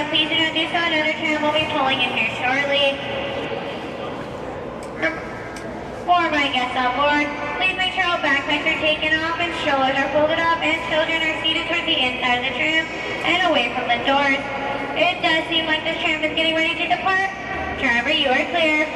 please do not do so. Another tram will be pulling in here shortly. For my guests on board, please make sure all backpacks are taken off and strollers are folded up and children are seated towards the inside of the tram and away from the doors. It does seem like this tram is getting ready to depart. Driver, you are clear.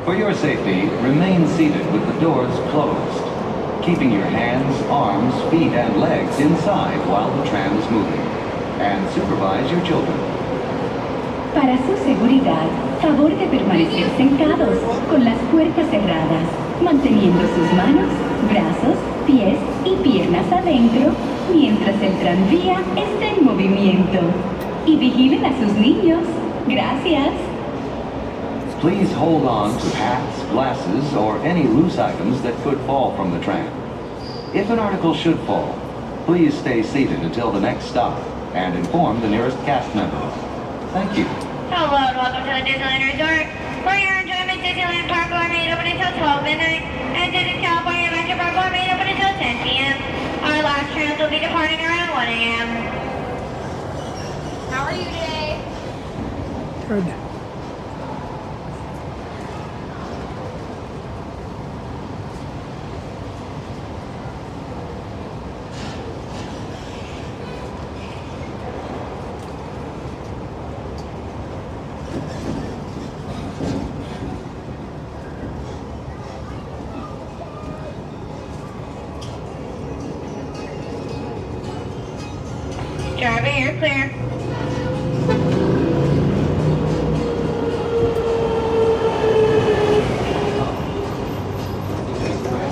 For your safety, remain seated with the doors closed, keeping your hands, arms, feet, and legs inside while the tram is moving. And supervise your children. Para su seguridad, favor de permanecer sentados con las puertas cerradas, manteniendo sus manos, brazos, pies y piernas adentro mientras el tranvía está en movimiento. Y vigilen a sus niños. Gracias. Please hold on to hats, glasses, or any loose items that could fall from the tram. If an article should fall, please stay seated until the next stop and inform the nearest cast members. Thank you. Hello and welcome to the Disneyland Resort. For your enjoyment, Disneyland Park will remain open until 12 midnight, and Disney California Adventure Park will remain open until 10 p.m. Our last trams will be departing around 1 a.m. How are you today? Good. Driver, you're clear.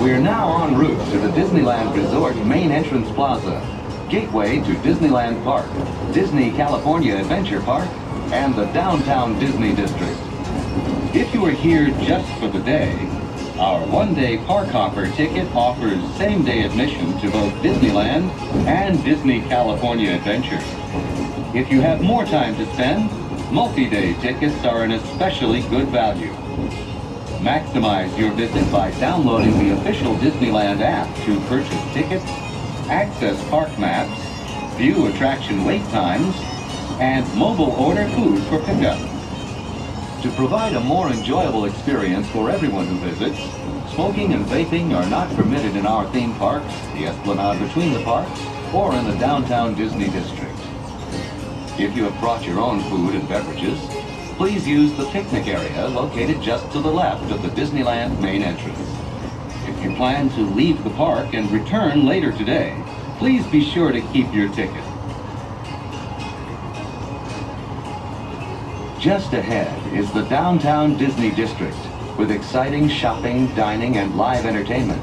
We are now en route to the Disneyland Resort main entrance plaza, gateway to Disneyland Park, Disney California Adventure Park, and the downtown Disney District. If you are here just for the day, our one-day park hopper ticket offers same-day admission to both Disneyland and Disney California Adventure. If you have more time to spend, multi-day tickets are an especially good value. Maximize your visit by downloading the official Disneyland app to purchase tickets, access park maps, view attraction wait times, and mobile order food for pickup. To provide a more enjoyable experience for everyone who visits, smoking and vaping are not permitted in our theme parks, the Esplanade between the parks, or in the downtown Disney District. If you have brought your own food and beverages, please use the picnic area located just to the left of the Disneyland main entrance. If you plan to leave the park and return later today, please be sure to keep your ticket. Just ahead is the downtown Disney District, with exciting shopping, dining, and live entertainment.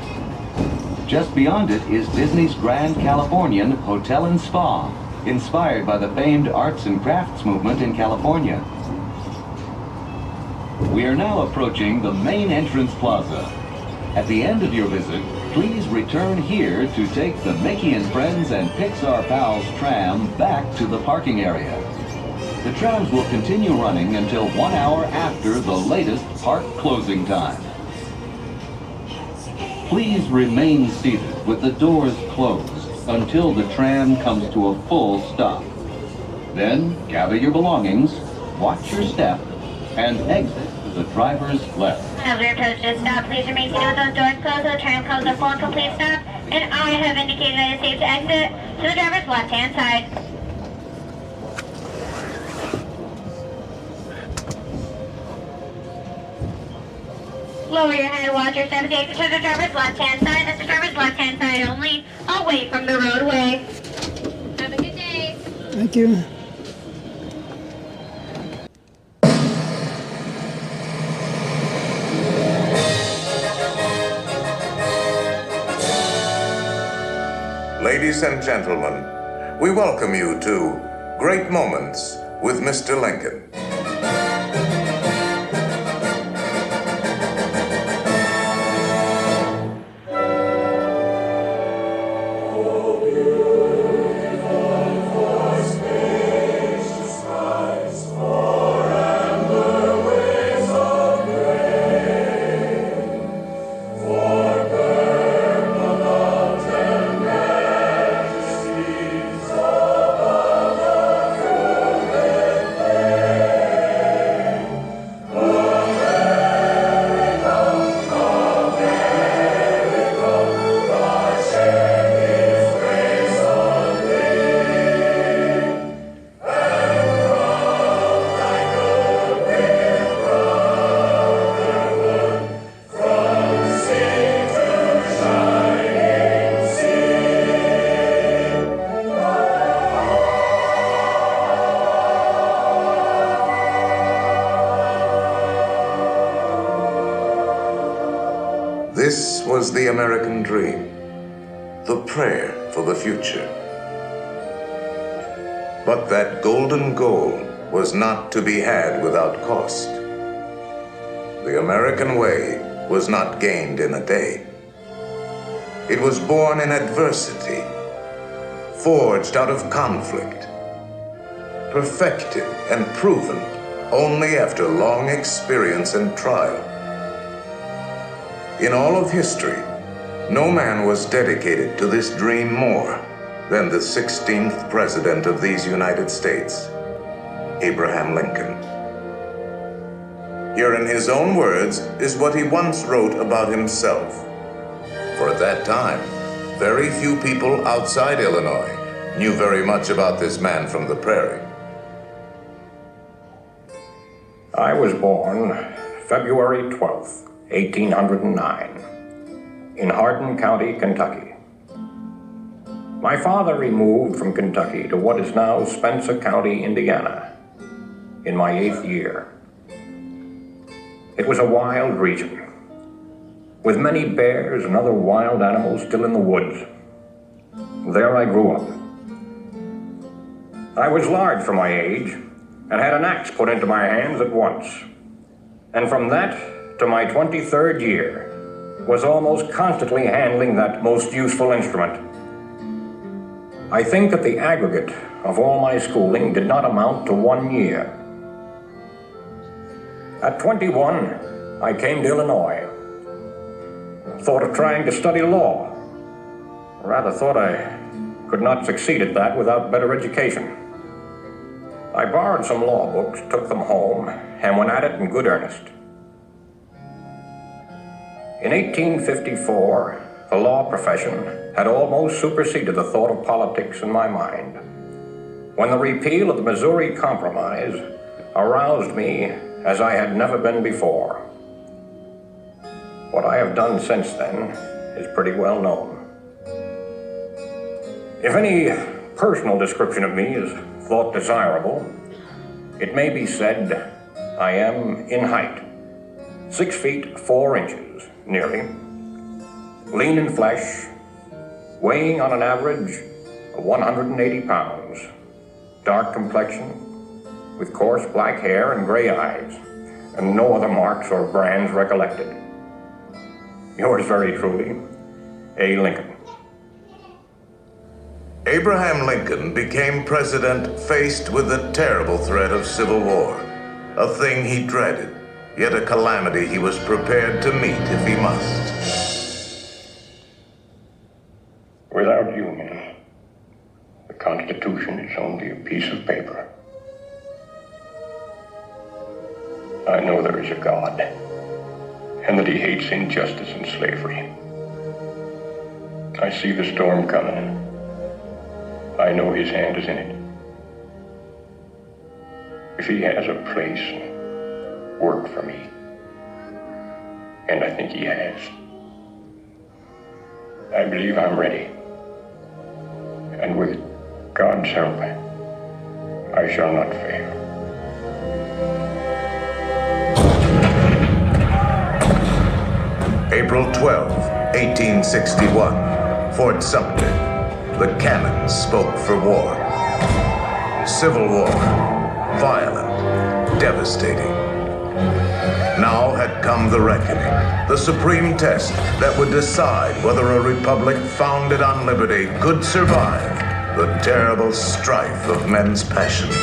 Just beyond it is Disney's Grand Californian Hotel and Spa, inspired by the famed arts and crafts movement in California. We are now approaching the main entrance plaza. At the end of your visit, please return here to take the Mickey and Friends and Pixar Pals tram back to the parking area. The trams will continue running until 1 hour after the latest park closing time. Please remain seated with the doors closed until the tram comes to a full stop. Then gather your belongings, watch your step, and exit to the driver's left. As we approach this stop, please remain seated with those doors closed so the tram comes to a full and complete stop, and I have indicated that it's safe to exit to the driver's left-hand side. Lower your head, watch your step, exit to the driver's left-hand side. That's the driver's left-hand side only, away from the roadway. Have a good day. Thank you. Ladies and gentlemen, we welcome you to Great Moments with Mr. Lincoln. This was the American dream, the prayer for the future. But that golden goal was not to be had without cost. The American way was not gained in a day. It was born in adversity, forged out of conflict, perfected and proven only after long experience and trial. In all of history, no man was dedicated to this dream more than the 16th President of these United States, Abraham Lincoln. Here in his own words is what he once wrote about himself. For at that time, very few people outside Illinois knew very much about this man from the prairie. I was born February 12th, 1809, in Hardin County, Kentucky. My father removed from Kentucky to what is now Spencer County, Indiana, in my 8th year. It was a wild region, with many bears and other wild animals still in the woods. There I grew up. I was large for my age and had an axe put into my hands at once. And from that to my 23rd year was almost constantly handling that most useful instrument. I think that the aggregate of all my schooling did not amount to 1 year. At 21, I came to Illinois. Thought of trying to study law. Rather thought I could not succeed at that without better education. I borrowed some law books, took them home, and went at it in good earnest. In 1854, the law profession had almost superseded the thought of politics in my mind, when the repeal of the Missouri Compromise aroused me as I had never been before. What I have done since then is pretty well known. If any personal description of me is thought desirable, it may be said I am in height, 6 feet 4 inches, nearly, lean in flesh, weighing on an average of 180 pounds, dark complexion, with coarse black hair and gray eyes, and no other marks or brands recollected. Yours very truly, A. Lincoln. Abraham Lincoln became president faced with the terrible threat of civil war, a thing he dreaded, yet a calamity he was prepared to meet if he must. Without union, the Constitution is only a piece of paper. I know there is a God, and that he hates injustice and slavery. I see the storm coming. I know his hand is in it. If he has a place and work for me, and I think he has, I believe I'm ready. And with God's help, I shall not fail. April 12, 1861, Fort Sumter. The cannons spoke for war. Civil war, violent, devastating. Now had come the reckoning, the supreme test that would decide whether a republic founded on liberty could survive the terrible strife of men's passions.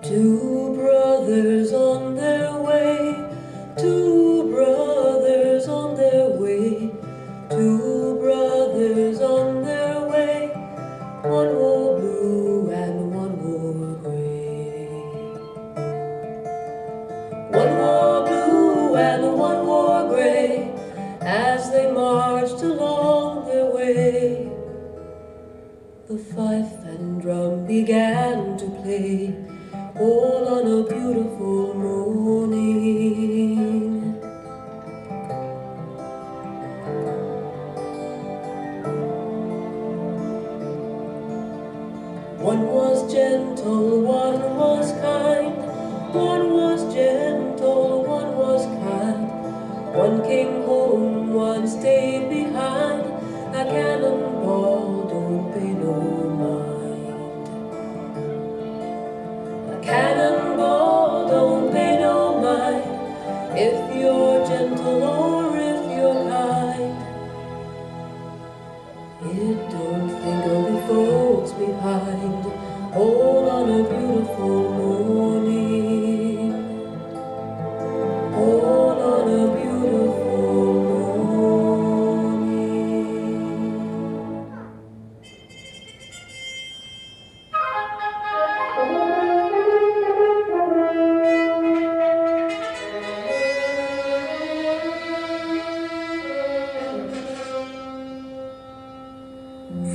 Two brothers on their way, two brothers on their way, two brothers on their way, one wore blue and one wore gray. One wore blue and one wore gray, as they marched along their way. The fife and drum began to play, all on a beautiful morning.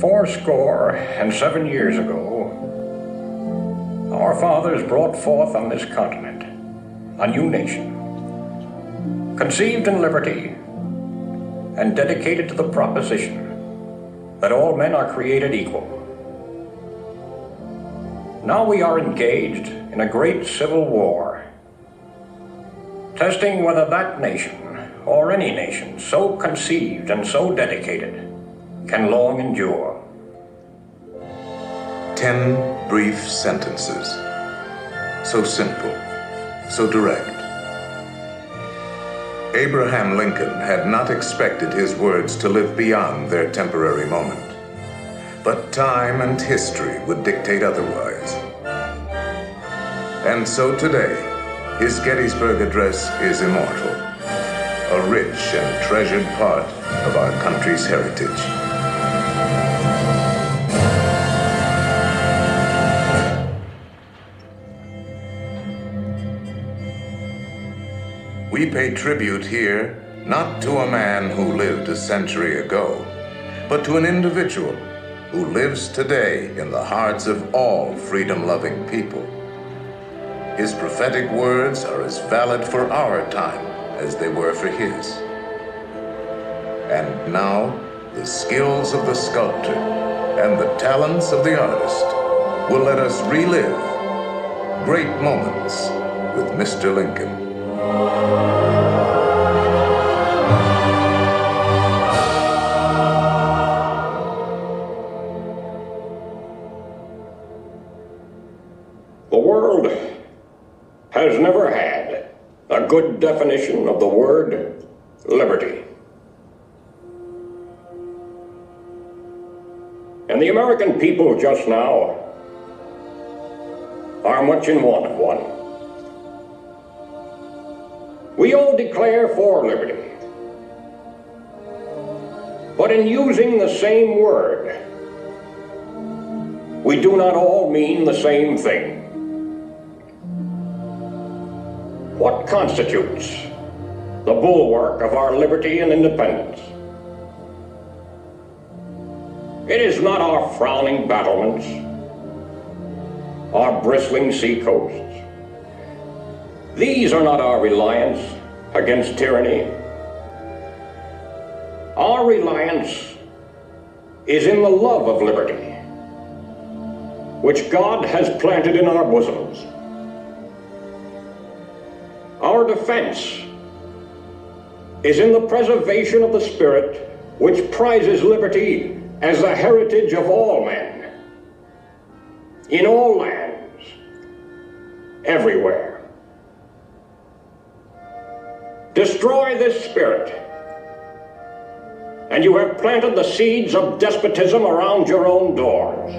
407 years ago, our fathers brought forth on this continent a new nation, conceived in liberty and dedicated to the proposition that all men are created equal. Now we are engaged in a great civil war, testing whether that nation, or any nation so conceived and so dedicated, can long endure. 10 brief sentences. So simple, so direct. Abraham Lincoln had not expected his words to live beyond their temporary moment. But time and history would dictate otherwise. And so today, his Gettysburg Address is immortal, a rich and treasured part of our country's heritage. We pay tribute here not to a man who lived a century ago, but to an individual who lives today in the hearts of all freedom-loving people. His prophetic words are as valid for our time as they were for his. And now, the skills of the sculptor and the talents of the artist will let us relive great moments with Mr. Lincoln. The world has never had a good definition of the word liberty. And the American people just now are much in want of one. We all declare for liberty, but in using the same word, we do not all mean the same thing. What constitutes the bulwark of our liberty and independence? It is not our frowning battlements, our bristling sea coasts. These are not our reliance against tyranny. Our reliance is in the love of liberty, which God has planted in our bosoms. Our defense is in the preservation of the spirit which prizes liberty as the heritage of all men, in all lands, everywhere. Destroy this spirit, and you have planted the seeds of despotism around your own doors.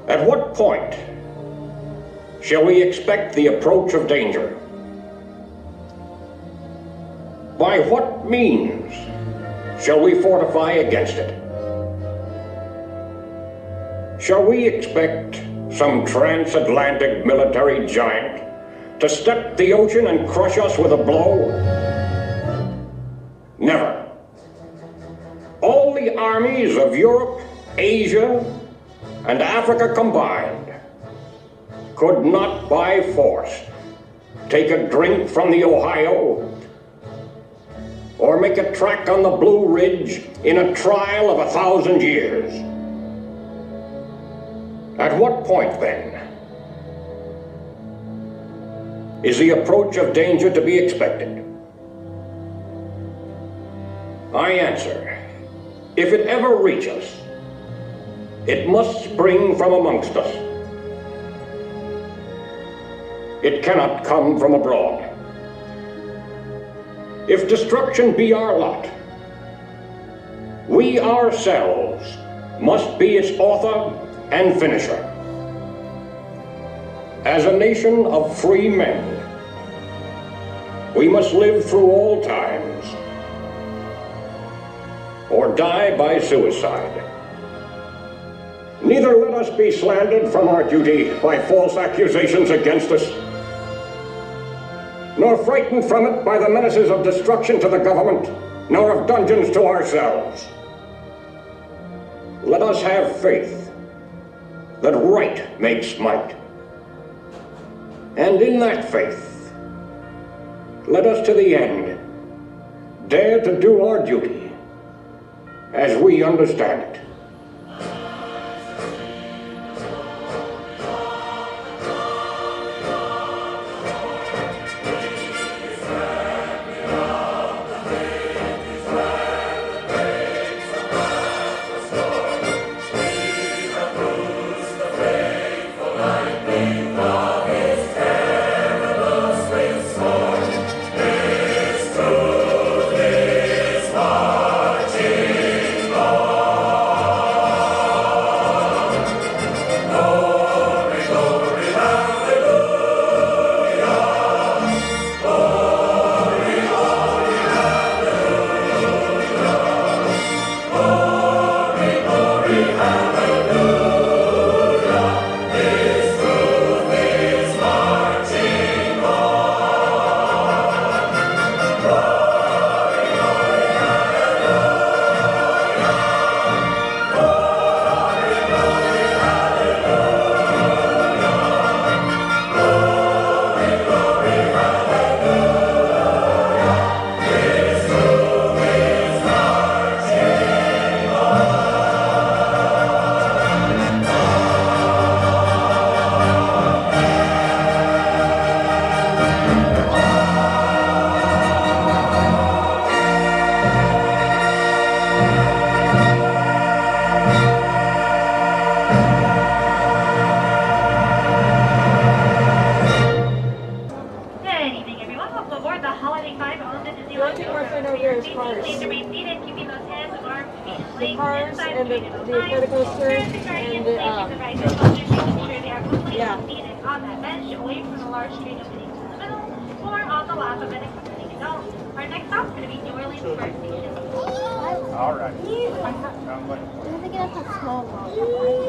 At what point shall we expect the approach of danger? By what means shall we fortify against it? Shall we expect some transatlantic military giant to step the ocean and crush us with a blow? Never. All the armies of Europe, Asia, and Africa combined could not by force take a drink from the Ohio or make a track on the Blue Ridge in a trial of 1,000 years. At what point, then, is the approach of danger to be expected? I answer, if it ever reach us, it must spring from amongst us. It cannot come from abroad. If destruction be our lot, we ourselves must be its author and finisher. As a nation of free men, we must live through all times or die by suicide. Neither let us be slandered from our duty by false accusations against us, nor frightened from it by the menaces of destruction to the government nor of dungeons to ourselves. Let us have faith that right makes might. And in that faith, let us to the end dare to do our duty as we understand it.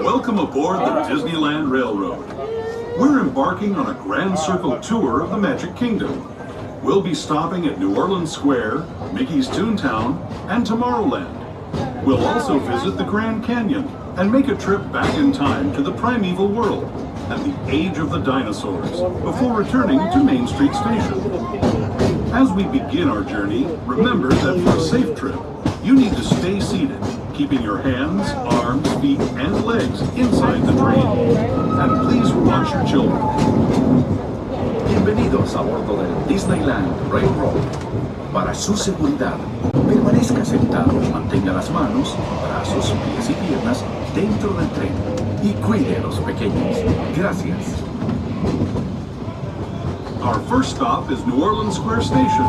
Welcome aboard the Disneyland Railroad. We're embarking on a grand circle tour of the Magic Kingdom. We'll be stopping at New Orleans Square, Mickey's Toontown, and Tomorrowland. We'll also visit the Grand Canyon and make a trip back in time to the primeval world and the age of the dinosaurs before returning to Main Street Station. As we begin our journey, remember that for a safe trip, you need to stay seated, keeping your hands, arms, feet, and legs inside the train. And please watch your children. Bienvenidos a bordo del Disneyland Railroad. Para su seguridad, permanezca sentado y mantenga las manos, brazos, pies y piernas dentro del tren. Y cuide a los pequeños. Gracias. Our first stop is New Orleans Square Station.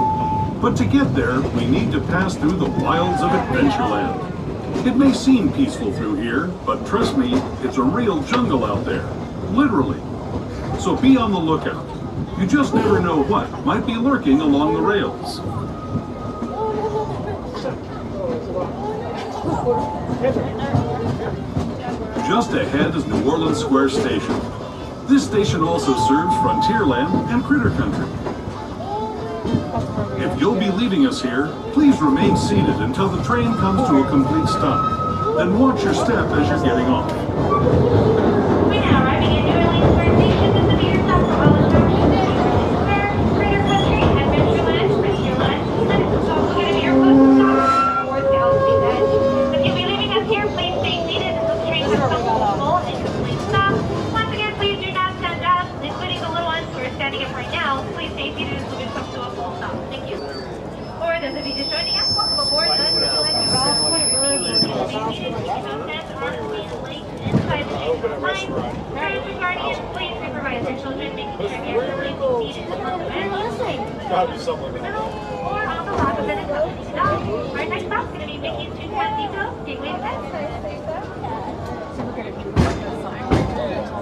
But to get there, we need to pass through the wilds of Adventureland. It may seem peaceful through here, but trust me, it's a real jungle out there. Literally. So be on the lookout. You just never know what might be lurking along the rails. Just ahead is New Orleans Square Station. This station also serves Frontierland and Critter Country. If you'll be leaving us here, please remain seated until the train comes to a complete stop. Then watch your step as you're getting off. We're now arriving at New Orleans Square Station. This will be your stop for all attractions. Square, Critter Country, Adventureland, Frontierland, and it's also going to be your closest stop towards Galaxy's Edge. If you'll be leaving us here, please stay seated until the train comes to a full and complete stop. Once again, please do not stand up, including the little ones who are standing up right now. Please stay seated until we come to a full stop. Thank you. For those of you just joining us, welcome aboard the Disneyland Railroad. Inside the train line. Parents and guardians, please supervise your children, making sure you're completely seated on the bench, or on the lap of an accompanying dog. Our next stop is going to be Mickey's Toontown Depot, Gateway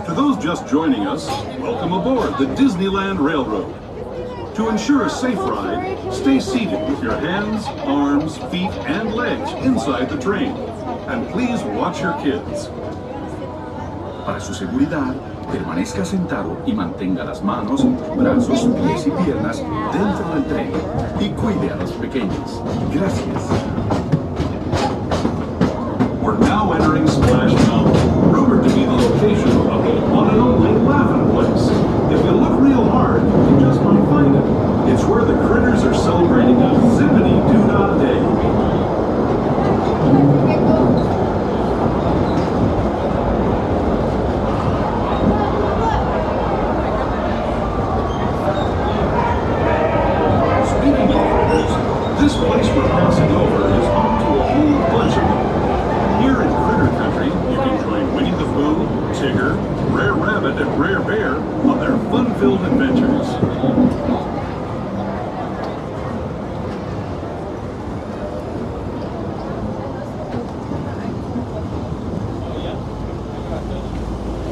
To those just joining us, welcome aboard the Disneyland Railroad. To ensure a safe ride, stay seated with your hands, arms, feet, and legs inside the train. And please watch your kids. Para su seguridad, Permanezca sentado y mantenga las manos, brazos, pies y piernas dentro del tren y cuide a los pequeños. Gracias. We're now entering Splash Mountain, rumored to be the location of the one and only Laughing Place. If you look real hard, you just might find it. It's where the critters are celebrating a zippity-doo-dah day. Speaking of critters, this place we're passing over is home to a whole bunch of them. Here in Critter Country, you can join Winnie the Pooh, Tigger, Brer Rabbit, and Brer Bear on their fun-filled adventures.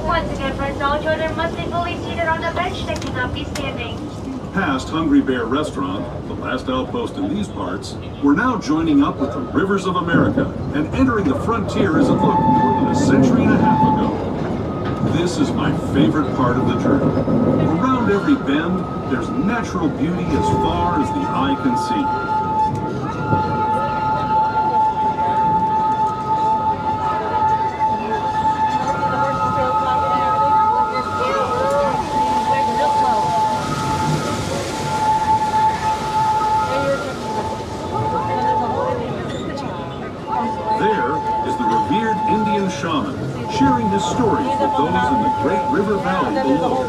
Once again, friends, all children must be fully seated on the bench. They cannot be standing. Past Hungry Bear Restaurant, the last outpost in these parts, we're now joining up with the Rivers of America and entering the frontier as it looked more than a century and a half ago. This is my favorite part of the journey. Around every bend, there's natural beauty as far as the eye can see. Shaman, sharing his stories with those in the Great River Valley below.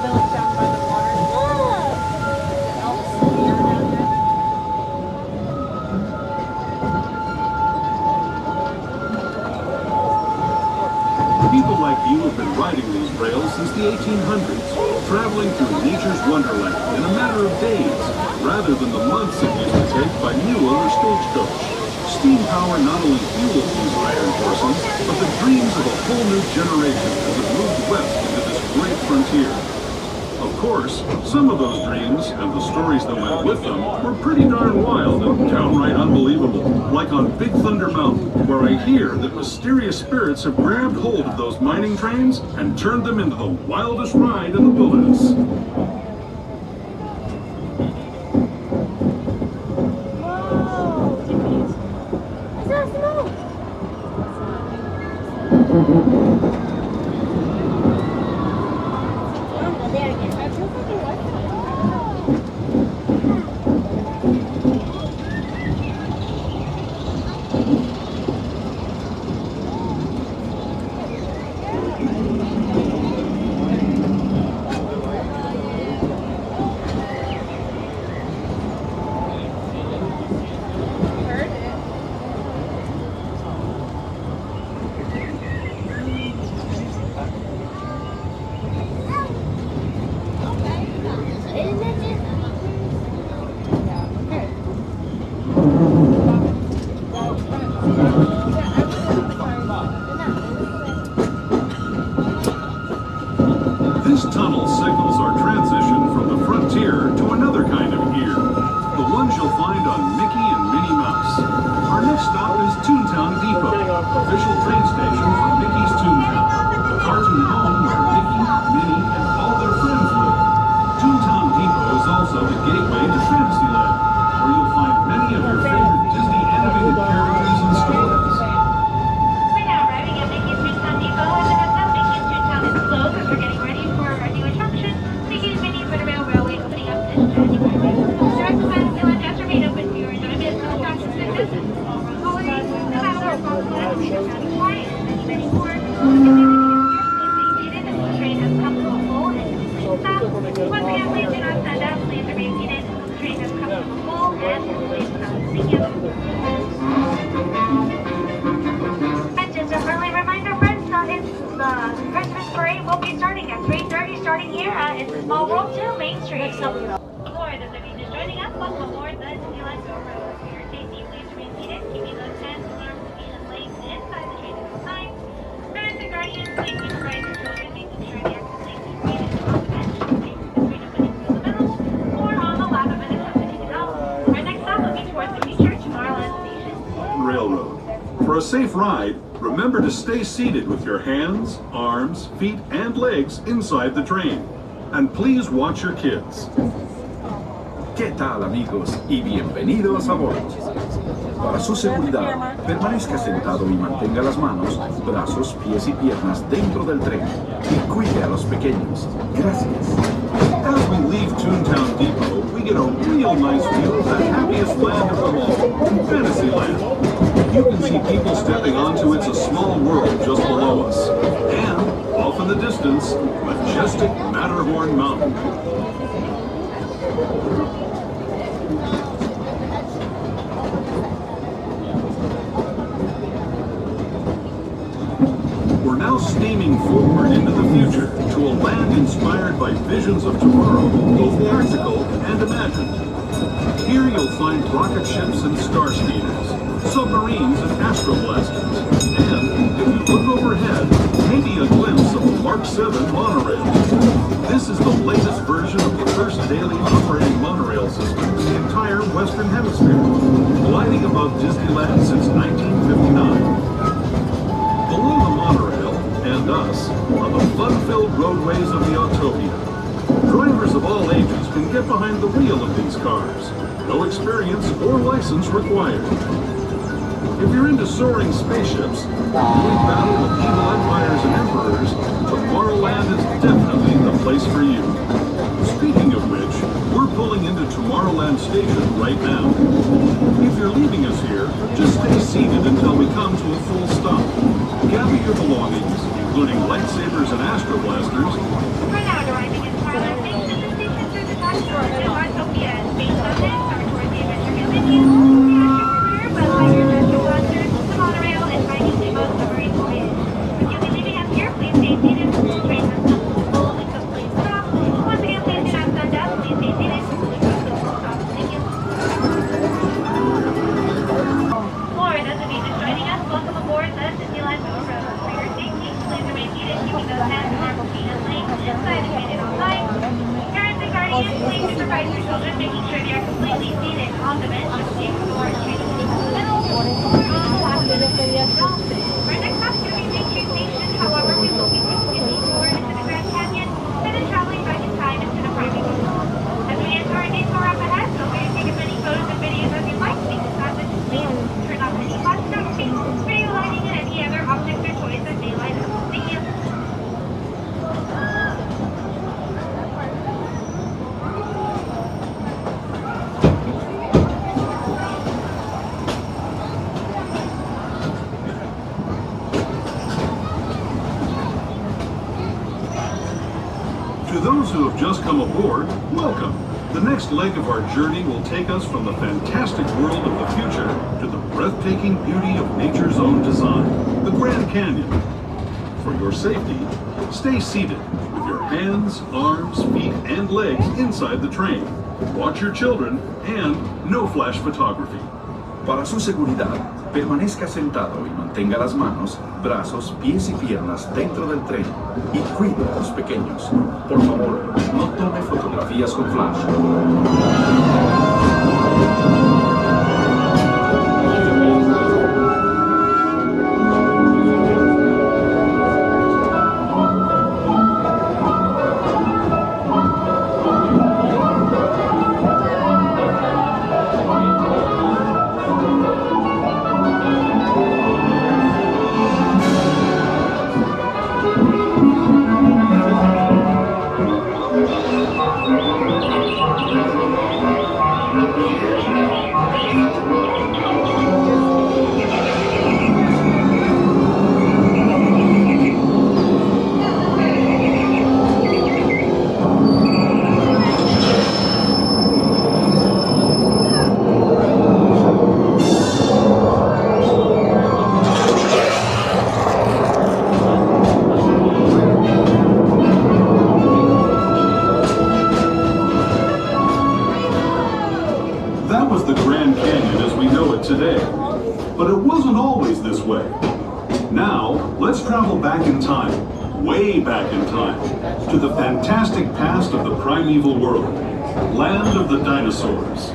People like you have been riding these rails since the 1800s, traveling through nature's wonderland in a matter of days, rather than the months it used to take by mule or stagecoach. Steam power not only fuels these iron horses, but the dreams of a whole new generation as it moved west into this great frontier. Of course, some of those dreams and the stories that went with them were pretty darn wild and downright unbelievable, like on Big Thunder Mountain, where I hear that mysterious spirits have grabbed hold of those mining trains and turned them into the wildest ride in the wilderness. This tunnel signals our transition from the frontier to another kind of ear, the ones you'll find on Mickey and Minnie Mouse. Our next stop is Toontown Depot, official train station for Mickey's Toontown, the cartoon home where Mickey, Minnie, and all their friends live. Toontown Depot is also the gateway to Fantasyland, where you'll find many of your favorite Disney animated characters and stories. We're now arriving at Mickey's Toontown Depot, and the hotel Mickey's Toontown is closed as we're getting ready for our new attraction, Mickey's Minnie's Monorail Railway, opening up this January. The rest of Fantasyland has remained open for your enjoyment, so attractions and business. Always, no matter what complex, and quiet, and many more. Seated as the train has come to a full and complete stop. Once again, please do not stand up. Please remain seated until the train has come to a full and complete stop. Thank you. And just a friendly reminder, friends, the Christmas parade will be starting at 3:30, starting here at It's a Small World 2 Main Street. For those of you just joining us, welcome aboard the Disneyland Railroad. For your safety, please remain seated, keeping those hands, arms, feet, and legs inside the train at all times. Parents and guardians, please supervise your children, making sure the exit lanes are seated on the bench, between opening through the middle, or on the lap of an accompanying adult. Our next stop will be towards the future Tomorrowland Station. Railroad. For a safe ride, Remember to stay seated with your hands, arms, feet, and legs inside the train. And please watch your kids. ¿Qué tal, amigos? Y bienvenidos a bordo. Para su seguridad, permanezca sentado y mantenga las manos, brazos, pies y piernas dentro del tren. Y cuide a los pequeños. Gracias. As we leave Toontown Depot, we get a real nice view of the happiest land of them all, Fantasyland. You can see people stepping onto It's a Small World just below us. And, off in the distance, majestic Matterhorn Mountain. We're now steaming forward into the future to a land inspired by visions of tomorrow, both practical and imagined. Here you'll find rocket ships and star speeders, submarines and astroblasters, and, if you look overhead, maybe a glimpse of the Mark 7 monorail. This is the latest version of the first daily operating monorail system in the entire Western Hemisphere, gliding above Disneyland since 1959. Below the monorail, and us, are the fun-filled roadways of the Autopia. Drivers of all ages can get behind the wheel of these cars. No experience or license required. If you're into soaring spaceships, doing battle with evil empires and emperors, Tomorrowland is definitely the place for you. Speaking of which, we're pulling into Tomorrowland Station right now. If you're leaving us here, just stay seated until we come to a full stop. Gather your belongings, including lightsabers and astroblasters. We're now arriving in Tomorrowland Station. The station through the top floor of Autopia. Based on this, our tours the adventure continues. The action career, well, your astroblasters, the monorail, and finding Nemo's submarine voyage. If you'll be leaving us here, please stay seated. The train has come to a full and complete stop. Once again, please do not stand up. Please stay seated. We'll come to a full stop. Thank you. For those of you just joining us, welcome aboard the Disneyland Railroad. For your safety, please remain seated, keeping those hands and arms conveniently inside the seated outside. Parents and guardians, please supervise your children, making sure they are completely seated on the bench and safe for training in the middle or on the last bit of the ground. Our next stop is going to be Main Street Station. However, we will be taking a detour into the Grand Canyon and then traveling back in time into the Brimming. As we enter our detour up ahead, feel free to take as many photos and videos as you like. Take the time to please turn off any flash photography, video lighting, and any other objects or toys that may light up. Thank you. To those who have just come aboard, welcome. The next leg of our journey will take us from the fantastic world of the future to the breathtaking beauty of nature's own design, the Grand Canyon. For your safety, stay seated with your hands, arms, feet, and legs inside the train. Watch your children and no flash photography. Para su seguridad, permanezca sentado y mantenga las manos, brazos, pies y piernas dentro del tren. Y cuide a los pequeños. Por favor, no tome fotografías con flash. Today. But it wasn't always this way. Now, let's travel back in time, way back in time, to the fantastic past of the primeval world, land of the dinosaurs.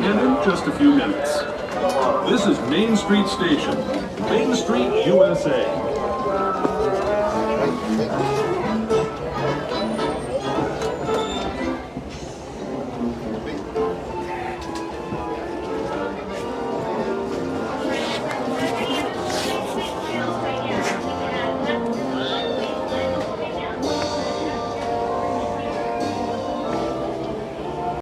and in just a few minutes. This is Main Street Station, Main Street, USA.